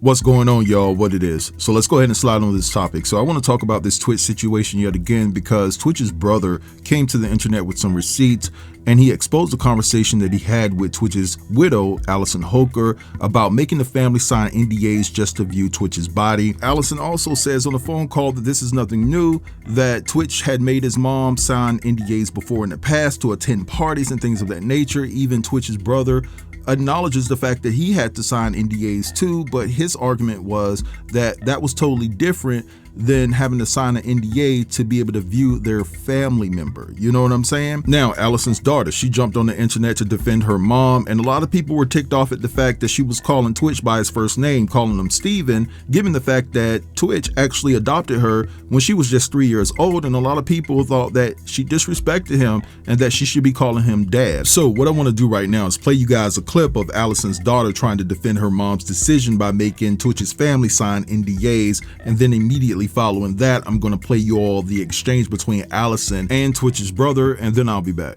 What's going on, y'all? What it is. So let's go ahead and slide on this topic. So I want to talk about this Twitch situation yet again because Twitch's brother came to the internet with some receipts and he exposed a conversation that he had with Twitch's widow, Allison Holker, about making the family sign NDAs just to view Twitch's body. Allison also says on the phone call that this is nothing new, that Twitch had made his mom sign NDAs before in the past to attend parties and things of that nature. Even Twitch's brother acknowledges the fact that he had to sign NDAs too, but his argument was that that was totally different than having to sign an NDA to be able to view their family member. You know what I'm saying? Now, Allison's daughter, she jumped on the internet to defend her mom, and a lot of people were ticked off at the fact that she was calling Twitch by his first name, calling him Steven, given the fact that Twitch actually adopted her when she was just 3 years old, and a lot of people thought that she disrespected him and that she should be calling him dad. So what I want to do right now is play you guys a clip of Allison's daughter trying to defend her mom's decision by making Twitch's family sign NDAs, and then immediately following that, I'm going to play you all the exchange between Allison and Twitch's brother, and then I'll be back.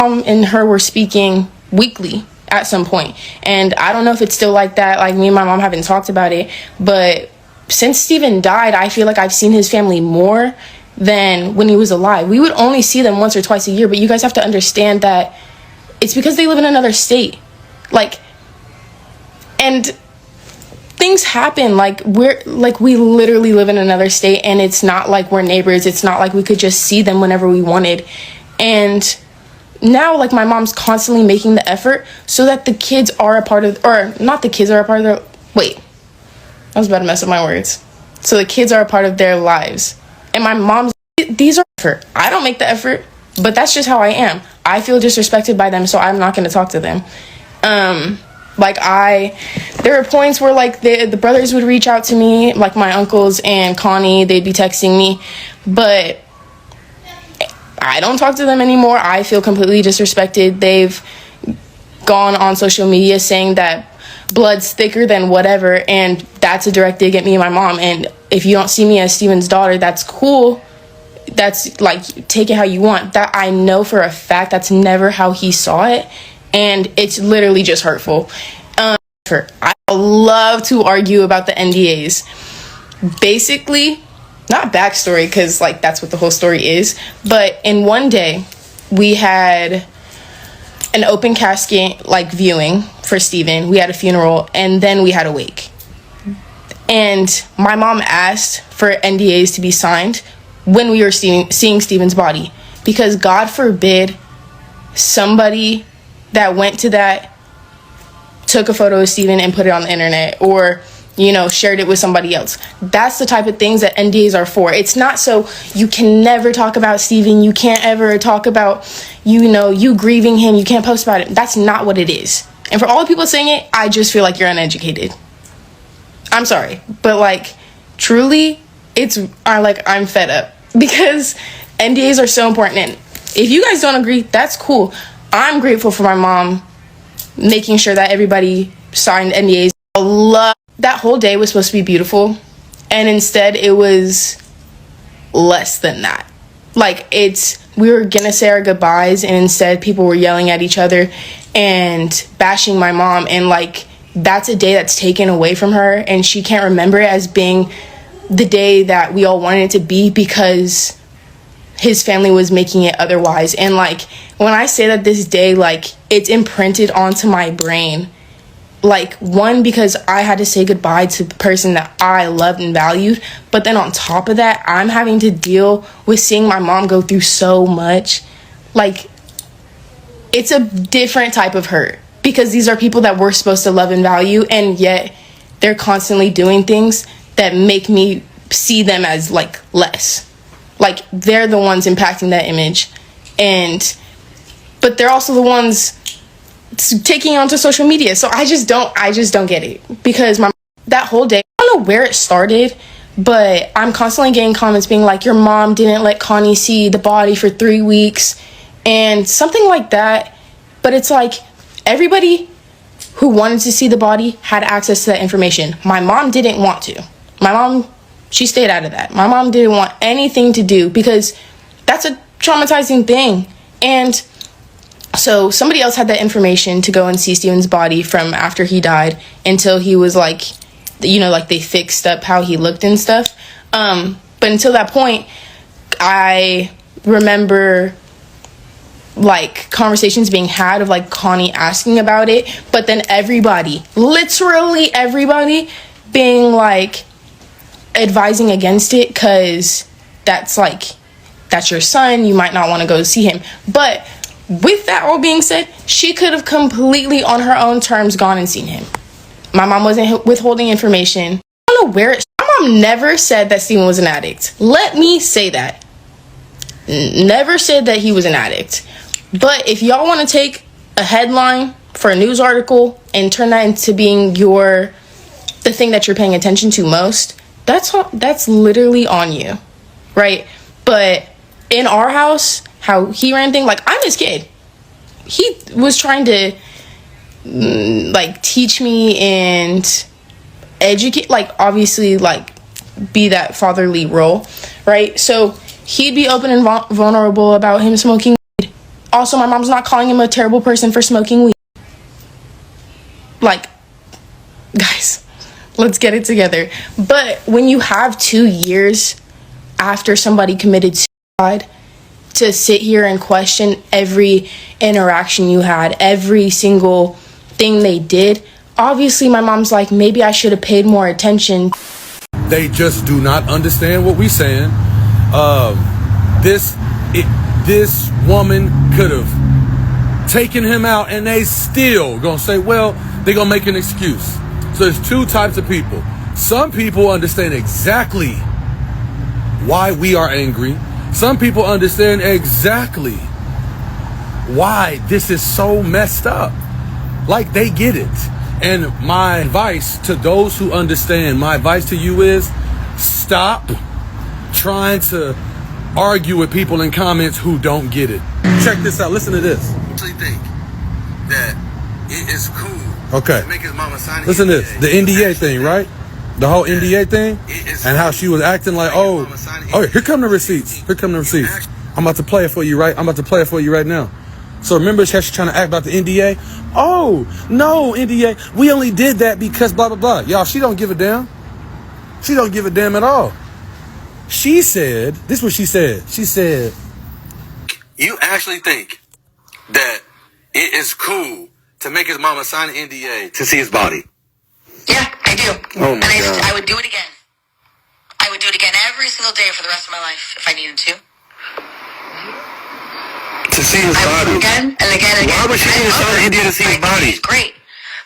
And her were speaking weekly at some point, and I don't know if it's still like that. Like, me and my mom haven't talked about it, but since Steven died, I feel like I've seen his family more than when he was alive. We would only see them once or twice a year, but you guys have to understand that it's because they live in another state. And things happen. We literally live in another state, and it's not like we're neighbors. It's not like we could just see them whenever we wanted. And now, like, my mom's constantly making the effort so that the kids are a part of, or not the kids are a part of their, wait, I was about to mess up my words. So the kids are a part of their lives. And my mom's, these are effort. I don't make the effort, but that's just how I am. I feel disrespected by them, so I'm not going to talk to them. There were points where, like, the brothers would reach out to me, like my uncles and Connie, they'd be texting me, but I don't talk to them anymore. I feel completely disrespected. They've gone on social media saying that blood's thicker than whatever, and that's a direct dig at me and my mom. And if you don't see me as Steven's daughter, that's cool. That's, like, take it how you want. That I know for a fact that's never how he saw it, and it's literally just hurtful. I love to argue about the NDAs. Basically, not backstory, because, like, that's what the whole story is, but in one day we had an open casket, like, viewing for Steven. We had a funeral, and then we had a wake. And my mom asked for NDAs to be signed when we were seeing Steven's body, because God forbid somebody that went to that took a photo of Steven and put it on the internet, or, you know, shared it with somebody else. That's the type of things that NDAs are for. It's not so you can never talk about Steven. You can't ever talk about, you grieving him. You can't post about it. That's not what it is. And for all the people saying it, I just feel like you're uneducated. I'm sorry, but, like, truly, I'm fed up because NDAs are so important. And if you guys don't agree, that's cool. I'm grateful for my mom making sure that everybody signed NDAs. That whole day was supposed to be beautiful, and instead it was less than that. Like, we were gonna say our goodbyes, and instead people were yelling at each other and bashing my mom, and, like, that's a day that's taken away from her, and she can't remember it as being the day that we all wanted it to be because his family was making it otherwise. And, like, when I say that this day, like, it's imprinted onto my brain. Like, one, because I had to say goodbye to the person that I loved and valued, but then on top of that, I'm having to deal with seeing my mom go through so much. Like, it's a different type of hurt, because these are people that we're supposed to love and value, and yet they're constantly doing things that make me see them as, like, less. Like, they're the ones impacting that image, but they're also the ones taking it onto social media. So I just don't get it, because that whole day, I don't know where it started, but I'm constantly getting comments being like, your mom didn't let Connie see the body for 3 weeks and something like that. But it's like, everybody who wanted to see the body had access to that information. My mom didn't want to. My mom, she stayed out of that. My mom didn't want anything to do, because that's a traumatizing thing. And so somebody else had that information to go and see Steven's body from after he died until he was, like, like they fixed up how he looked and stuff. But until that point, I remember like conversations being had of like Connie asking about it, but then everybody, literally everybody, being like advising against it, because that's your son, you might not want to go see him. But with that all being said, she could have completely on her own terms gone and seen him. My mom wasn't withholding information. I don't know where my mom never said that Steven was an addict. Let me say that. Never said that he was an addict. But if y'all want to take a headline for a news article and turn that into being the thing that you're paying attention to most, that's literally on you, right? But in our house, how he ran things, like, I'm his kid. He was trying to like teach me and educate, like, obviously, like, be that fatherly role, right? So he'd be open and vulnerable about him smoking weed. Also, my mom's not calling him a terrible person for smoking weed. Like, guys, let's get it together. But when you have 2 years after somebody committed suicide to sit here and question every interaction you had, every single thing they did, obviously my mom's like, maybe I should have paid more attention. They just do not understand what we're saying. This woman could have taken him out, and they still gonna say, well, they're gonna make an excuse. So there's two types of people. Some people understand exactly why we are angry. Some people understand exactly why this is so messed up. Like, they get it. And my advice to those who understand, my advice to you is stop trying to argue with people in comments who don't get it. Check this out. Listen to this. I actually think that it is cool. Okay. To make his mama sign Listen to this. The NDA thing, right? The whole NDA thing, and how she was acting like, oh, here come the receipts. Here come the receipts. I'm about to play it for you, right? I'm about to play it for you right now. So remember how she's trying to act about the NDA? Oh, no, NDA. We only did that because blah, blah, blah. Y'all, she don't give a damn. She don't give a damn at all. She said, this is what she said. She said, you actually think that it is cool to make his mama sign an NDA to see his body? Yeah, I do. Oh my God. I would do it again. I would do it again every single day for the rest of my life if I needed to. To see his body. Again and again and again. Why would she need to sign an NDA to see his body? It's great.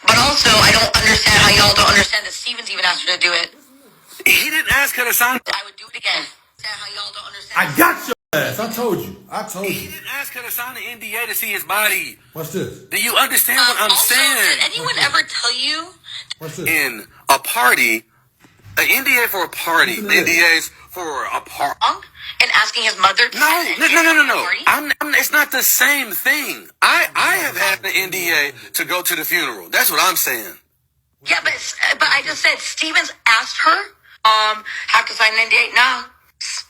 But also, I don't understand how y'all don't understand that Steven's even asked her to do it. He didn't ask her to sign. I would do it again. How y'all don't understand. I got your ass. I told you. He didn't ask her to sign an NDA to see his body. What's this? Do you understand what I'm also, saying? Did anyone ever tell you? What's this? In a party, an NDA for a party, NDAs for a party. And asking his mother to No. It's not the same thing. I have had the NDA to go to the funeral. That's what I'm saying. Yeah, but I just said Stevens asked her, have to sign an NDA. No.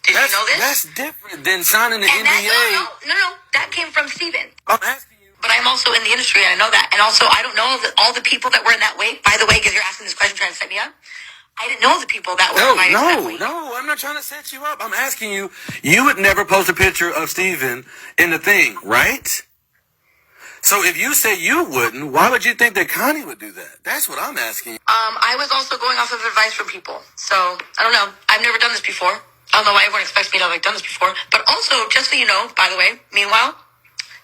Did you know this? That's different than signing an NDA. No. That came from Steven. I'm asking you. But I'm also in the industry, and I know that. And also, I don't know all the people that were in that way. By the way, because you're asking this question trying to set me up. I didn't know the people that were invited to that way. No, I'm not trying to set you up. I'm asking you. You would never post a picture of Steven in the thing, right? So if you say you wouldn't, why would you think that Connie would do that? That's what I'm asking. I was also going off of advice from people. So, I don't know. I've never done this before. I don't know why everyone expects me to have done this before. But also, just so you know, by the way, meanwhile,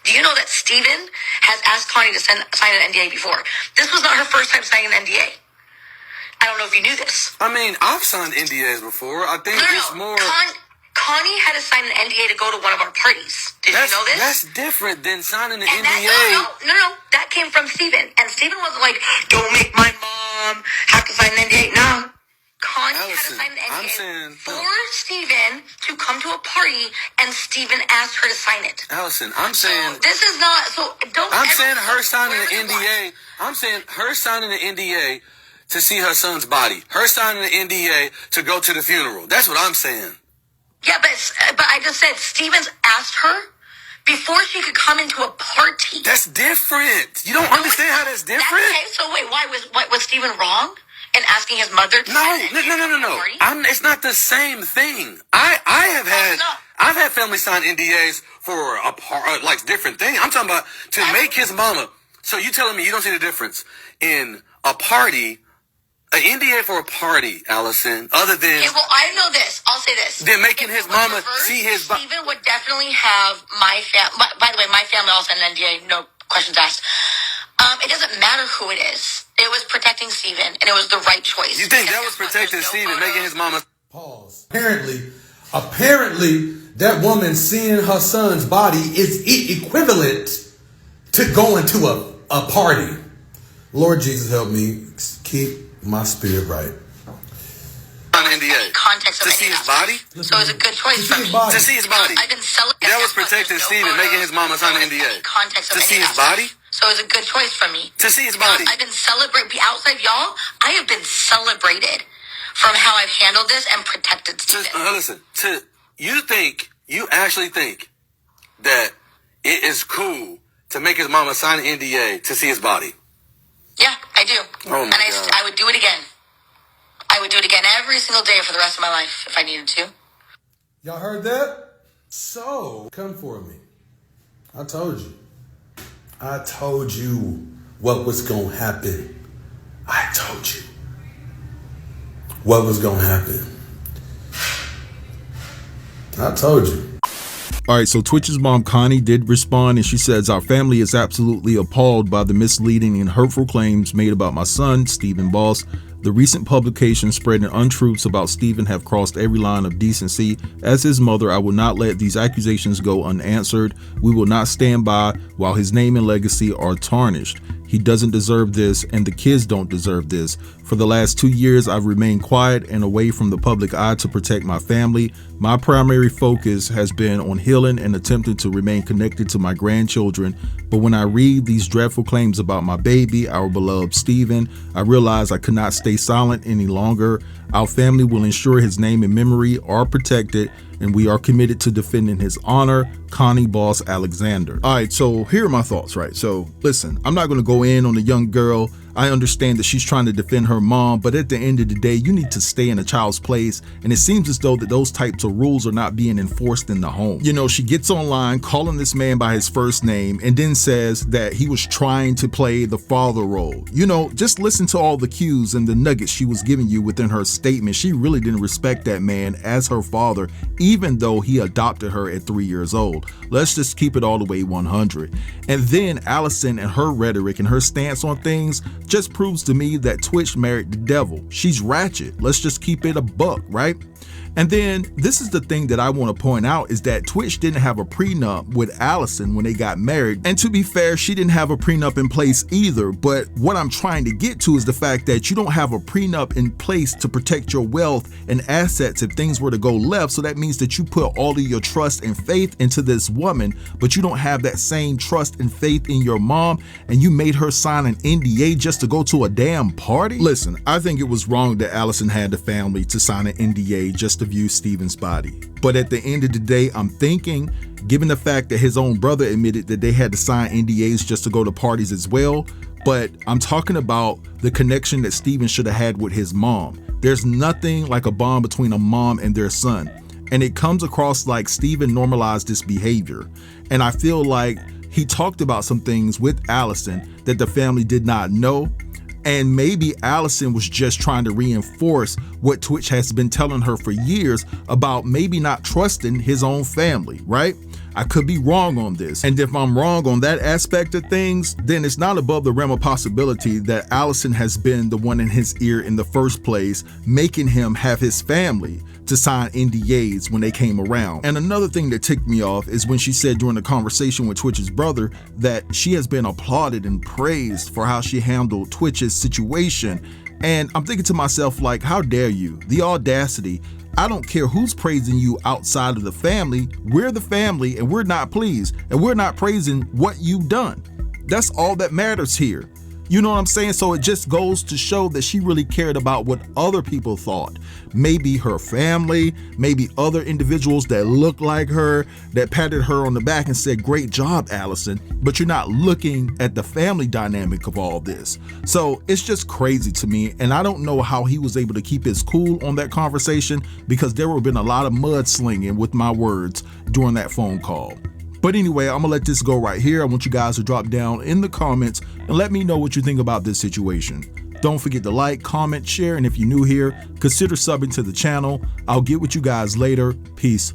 do you know that Steven has asked Connie to sign an NDA before? This was not her first time signing an NDA. I don't know if you knew this. I mean, I've signed NDAs before. I think it's more... Connie had to sign an NDA to go to one of our parties. Did you know this? That's different than signing an NDA. No. That came from Steven. And Steven wasn't like, don't make my mom have to sign an NDA. No. Connie had to sign an NDA for Steven to come to a party, and Steven asked her to sign it. Allison, I'm saying... So this is not... So don't... I'm saying her signing an NDA... I'm saying her signing an NDA to see her son's body. Her signing an NDA to go to the funeral. That's what I'm saying. Yeah, but I just said Stevens asked her before she could come into a party. That's different. You don't understand how that's different? Okay, so wait, why was Steven wrong and asking his mother to No. party? It's not the same thing. I've had family sign NDAs for like different things. I'm talking about to make his mama. So you telling me you don't see the difference in a party, an NDA for a party, Allison, other than... Okay, well, I know this. I'll say this. Then making his mama reversed, see his... Steven would definitely have my family... By the way, my family also had an NDA, no questions asked. It doesn't matter who it is. It was protecting Steven, and it was the right choice. You think that was protecting Steven, making his mama... Pause. Apparently, that woman seeing her son's body is equivalent to going to a party. Lord Jesus, help me keep my spirit right. NDA. Context of to see his body? So it's a good choice for me. To see his body. I've been celebrating. That was protecting Steven, making his mama sign an NDA. Context of to see his body? So it's a good choice for me. To see his body. I've been celebrated. Outside y'all, I have been celebrated from how I've handled this and protected Steven. Listen, you actually think that it is cool to make his mama sign an NDA to see his body? Yeah, I do. Oh my God. I would do it again. I would do it again every single day for the rest of my life if I needed to. Y'all heard that? So, come for me. I told you what was going to happen. I told you what was going to happen. I told you. All right, so Twitch's mom, Connie, did respond, and she says, our family is absolutely appalled by the misleading and hurtful claims made about my son, Stephen Boss. The recent publications spreading untruths about Stephen have crossed every line of decency. As his mother, I will not let these accusations go unanswered. We will not stand by while his name and legacy are tarnished. He doesn't deserve this, and the kids don't deserve this. For the last 2 years, I've remained quiet and away from the public eye to protect my family. My primary focus has been on healing and attempting to remain connected to my grandchildren. But when I read these dreadful claims about my baby, our beloved Stephen, I realize I could not stay silent any longer. Our family will ensure his name and memory are protected, and we are committed to defending his honor. Connie Boss Alexander. All right, so here are my thoughts, right? So listen, I'm not going to go in on the young girl. I understand that she's trying to defend her mom, but at the end of the day, you need to stay in a child's place. And it seems as though that those types of rules are not being enforced in the home. You know, she gets online calling this man by his first name and then says that he was trying to play the father role. You know, just listen to all the cues and the nuggets she was giving you within her statement. She really didn't respect that man as her father, even though he adopted her at 3 years old. Let's just keep it all the way 100. And then Allison and her rhetoric and her stance on things just proves to me that Twitch married the devil. She's ratchet. Let's just keep it a buck, right? And then this is the thing that I want to point out is that Twitch didn't have a prenup with Allison when they got married. And to be fair, she didn't have a prenup in place either. But what I'm trying to get to is the fact that you don't have a prenup in place to protect your wealth and assets if things were to go left. So that means that you put all of your trust and faith into this woman, but you don't have that same trust and faith in your mom, and you made her sign an NDA just to go to a damn party? Listen, I think it was wrong that Allison had the family to sign an NDA just to view Stephen's body. But at the end of the day, I'm thinking, given the fact that his own brother admitted that they had to sign NDAs just to go to parties as well, but I'm talking about the connection that Stephen should have had with his mom. There's nothing like a bond between a mom and their son. And it comes across like Stephen normalized this behavior. And I feel like he talked about some things with Allison that the family did not know. And maybe Allison was just trying to reinforce what Twitch has been telling her for years about maybe not trusting his own family, right? I could be wrong on this. And if I'm wrong on that aspect of things, then it's not above the realm of possibility that Allison has been the one in his ear in the first place, making him have his family to sign NDAs when they came around. And another thing that ticked me off is when she said during the conversation with Twitch's brother that she has been applauded and praised for how she handled Twitch's situation. And I'm thinking to myself, like, how dare you? The audacity. I don't care who's praising you outside of the family. We're the family and we're not pleased. And we're not praising what you've done. That's all that matters here. You know what I'm saying? So it just goes to show that she really cared about what other people thought. Maybe her family, maybe other individuals that looked like her, that patted her on the back and said, great job, Allison. But you're not looking at the family dynamic of all this. So it's just crazy to me. And I don't know how he was able to keep his cool on that conversation, because there would have been a lot of mudslinging with my words during that phone call. But anyway, I'm gonna let this go right here. I want you guys to drop down in the comments and let me know what you think about this situation. Don't forget to like, comment, share, and if you're new here, consider subbing to the channel. I'll get with you guys later. Peace.